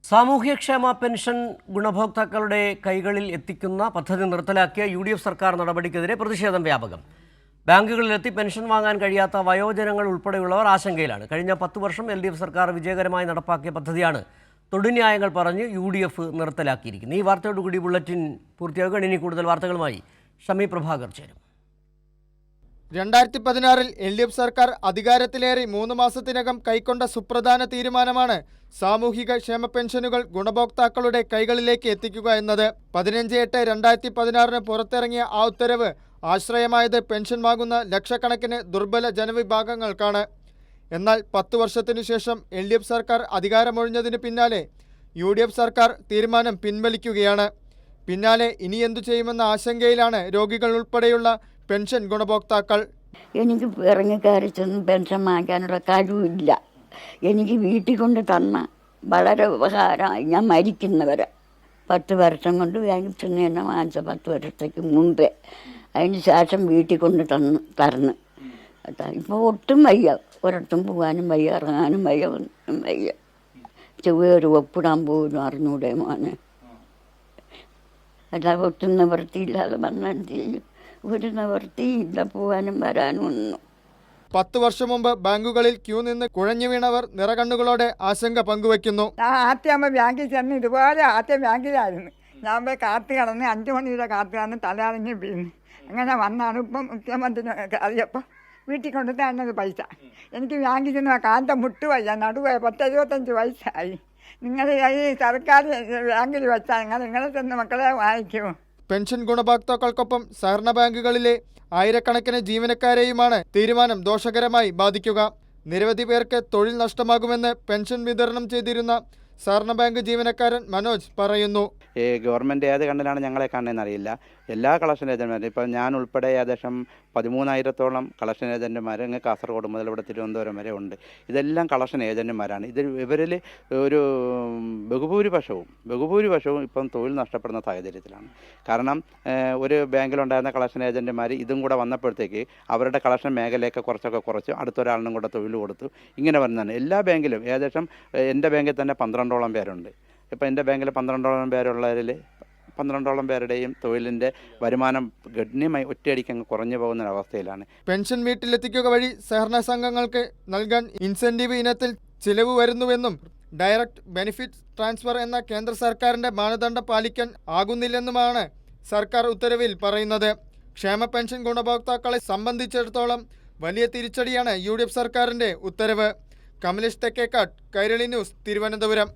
സാമൂഹ്യക്ഷേമ പെൻഷൻ ഗുണഭോക്താക്കളുടെ കൈകളിൽ എത്തിക്കുന്ന പദ്ധതി നിർത്തലാക്കിയ യു.ഡി.എഫ് സർക്കാർ നടപടിക്കെതിരെ പ്രതിഷേധം വ്യാപകം. ബാങ്കുകളിലെത്തി പെൻഷൻ വാങ്ങാൻ കഴിയാത്ത വയോജനങ്ങൾ ഉൾപ്പെടെയുള്ളവർ ആശങ്കയിലാണ്. കഴിഞ്ഞ 10 വർഷം എൽ.ഡി.എഫ് സർക്കാർ വിജയകരമായി നടപ്പാക്കിയ പദ്ധതിയാണ് തൊടുന്യായങ്ങൾ പറഞ്ഞ് യു.ഡി.എഫ് നിർത്തലാക്കിയിരിക്കുന്നത്. ഈ വാർത്തയോടുകൂടി ബുള്ളറ്റിൻ പൂർത്തിയാകുകയാണ്. ഇനി കൂടുതൽ വാർത്തകളുമായി ഷമി പ്രഭാകർ ചേരും. 2016-ൽ എൽ.ഡി.എഫ് സർക്കാർ അധികാരത്തിലേറി 3 മാസത്തിനകം കൈക്കൊണ്ട സുപ്രധാന തീരുമാനമാണ് സാമൂഹിക ക്ഷേമ പെൻഷനുകൾ ഗുണഭോക്താക്കളുടെ കൈകളിലേക്ക് എത്തിക്കുക എന്നത്. 15/8/2016 പുറത്തിറങ്ങിയ ആ ഉത്തരവ് ആശ്രയമായത് പെൻഷൻ വാങ്ങുന്ന ലക്ഷക്കണക്കിന് ദുർബല ജനവിഭാഗങ്ങൾക്കാണ്. എന്നാൽ 10 വർഷത്തിനു ശേഷം എൽ.ഡി.എഫ് സർക്കാർ അധികാരമൊഴിഞ്ഞതിന് പിന്നാലെ യു.ഡി.എഫ് സർക്കാർ തീരുമാനം പിൻവലിക്കുകയാണ്. പിന്നാലെ ഇനി എന്തു ചെയ്യുമെന്ന ആശങ്കയിലാണ് രോഗികൾ ഉൾപ്പെടെയുള്ള പെൻഷൻ ഗുണഭോക്താക്കൾ. എനിക്ക് ഇറങ്ങിക്കയറി ചെന്ന് പെൻഷൻ വാങ്ങിക്കാനുള്ള കഴിവില്ല. എനിക്ക് വീട്ടിൽ കൊണ്ട് തന്ന വളരെ ഉപകാരമായി. ഞാൻ മരിക്കുന്നവരെ 10 വർഷം കൊണ്ട് ബാങ്കിൽ ചെന്ന് തന്നെ വാങ്ങിച്ച 10 വർഷത്തേക്ക് മുമ്പേ. അതിന് ശേഷം വീട്ടിൽ കൊണ്ട് തരണം. ഇപ്പോൾ ഒട്ടും വയ്യ, ഒരിടത്തും പോകാനും വയ്യ, ഇറങ്ങാനും വയ്യ, ഒന്നും വയ്യ. ചെറിയൊരു ഒപ്പിടാൻ പോലും അറിഞ്ഞൂടെ മോനെ. എല്ലാം ഒട്ടും നിവൃത്തിയില്ലാതെ വന്നാൽ ചെയ്യും. ഒരു നിവൃത്തിയില്ല പോകാനും വരാനും ഒന്നും. 10 വർഷം മുമ്പ് ബാങ്കുകളിൽ ക്യൂ നിന്ന് കുഴഞ്ഞു വീണവർ നിറകണ്ണുകളോടെ ആശങ്ക പങ്കുവയ്ക്കുന്നു. ഞാൻ ആദ്യം ബാങ്കിൽ ചെന്ന് ഇതുപോലെ ആദ്യം ബാങ്കിലായിരുന്നു. ഞാൻ പോയി കാത്തു കിടന്ന് 5 മണി വരെ കാത്തു കിടന്ന് തലറിഞ്ഞ് വീണ്. അങ്ങനെ വന്നാണ് ഇപ്പം മുഖ്യമന്ത്രി അറിയപ്പോൾ വീട്ടിൽ കൊണ്ട് തന്നത് പൈസ. എനിക്ക് ബാങ്കിൽ ചെന്ന് കാലത്തെ മുട്ട് വയ്യ, നടുവേ 10-75 വയസ്സായി. നിങ്ങൾ ഈ സർക്കാർ ബാങ്കിൽ വെച്ചാൽ നിങ്ങളെ ചെന്ന് മക്കളെ വാങ്ങിക്കുമോ? പെൻഷൻ ഗുണഭോക്താക്കൾക്കൊപ്പം സഹകരണ ബാങ്കുകളിലെ ആയിരക്കണക്കിന് ജീവനക്കാരെയുമാണ് തീരുമാനം ദോഷകരമായി ബാധിക്കുക. നിരവധി പേർക്ക് തൊഴിൽ നഷ്ടമാകുമെന്ന് പെൻഷൻ വിതരണം ചെയ്തിരുന്ന സഹകരണ ബാങ്ക് ജീവനക്കാരൻ മനോജ് പറയുന്നു. ഗവൺമെൻറ് ഏത് കണ്ണിലാണ് ഞങ്ങളെ കാണുന്നതെന്ന് അറിയില്ല. എല്ലാ കളക്ഷൻ ഏജന്റുമാരും ഇപ്പോൾ ഞാൻ ഉൾപ്പെടെ ഏകദേശം 13,000-ഓളം കളക്ഷൻ ഏജന്റുമാർ അങ്ങ് കാസർഗോഡ് മുതൽ ഇവിടെ തിരുവനന്തപുരം വരെ ഉണ്ട്. ഇതെല്ലാം കളക്ഷൻ ഏജന്റുമാരാണ്. ഇവരിൽ ഒരു ബഹുഭൂരിപക്ഷവും ഇപ്പം തൊഴിൽ നഷ്ടപ്പെടുന്ന സാഹചര്യത്തിലാണ്. കാരണം ഒരു ബാങ്കിലുണ്ടായിരുന്ന കളക്ഷൻ ഏജന്റുമാർ ഇതും കൂടെ വന്നപ്പോഴത്തേക്ക് അവരുടെ കളക്ഷൻ മേഖലയൊക്കെ കുറച്ച് അടുത്തൊരാളിനും കൂടെ തൊഴിൽ കൊടുത്തു. ഇങ്ങനെ വരുന്നതാണ് എല്ലാ ബാങ്കിലും. ഏകദേശം എൻ്റെ ബാങ്കിൽ തന്നെ 12ഓളം പേരുണ്ട്. ഇപ്പോൾ എൻ്റെ ബാങ്കിൽ 12ഓളം പേരുള്ളവരിൽ 12ഓളം പേരുടെയും തൊഴിലിൻ്റെ വരുമാനം ഗണ്യമായി ഒറ്റയടിക്കങ്ങ് കുറഞ്ഞു പോകുന്ന അവസ്ഥയിലാണ്. പെൻഷൻ വീട്ടിലെത്തിക്കുക വഴി സഹകരണ സംഘങ്ങൾക്ക് നൽകാൻ ഇൻസെൻറ്റീവ് ഇനത്തിൽ ചിലവ് വരുന്നുവെന്നും ഡയറക്റ്റ് ബെനിഫിറ്റ് ട്രാൻസ്ഫർ എന്ന കേന്ദ്ര സർക്കാരിൻ്റെ മാനദണ്ഡം പാലിക്കാൻ ആകുന്നില്ലെന്നുമാണ് സർക്കാർ ഉത്തരവിൽ പറയുന്നത്. ക്ഷേമ പെൻഷൻ ഗുണഭോക്താക്കളെ സംബന്ധിച്ചിടത്തോളം വലിയ തിരിച്ചടിയാണ് യു.ഡി.എഫ് സർക്കാരിൻ്റെ ഉത്തരവ്. കമലേഷ് തെക്കേക്കാട്, കൈരളി ന്യൂസ്, തിരുവനന്തപുരം.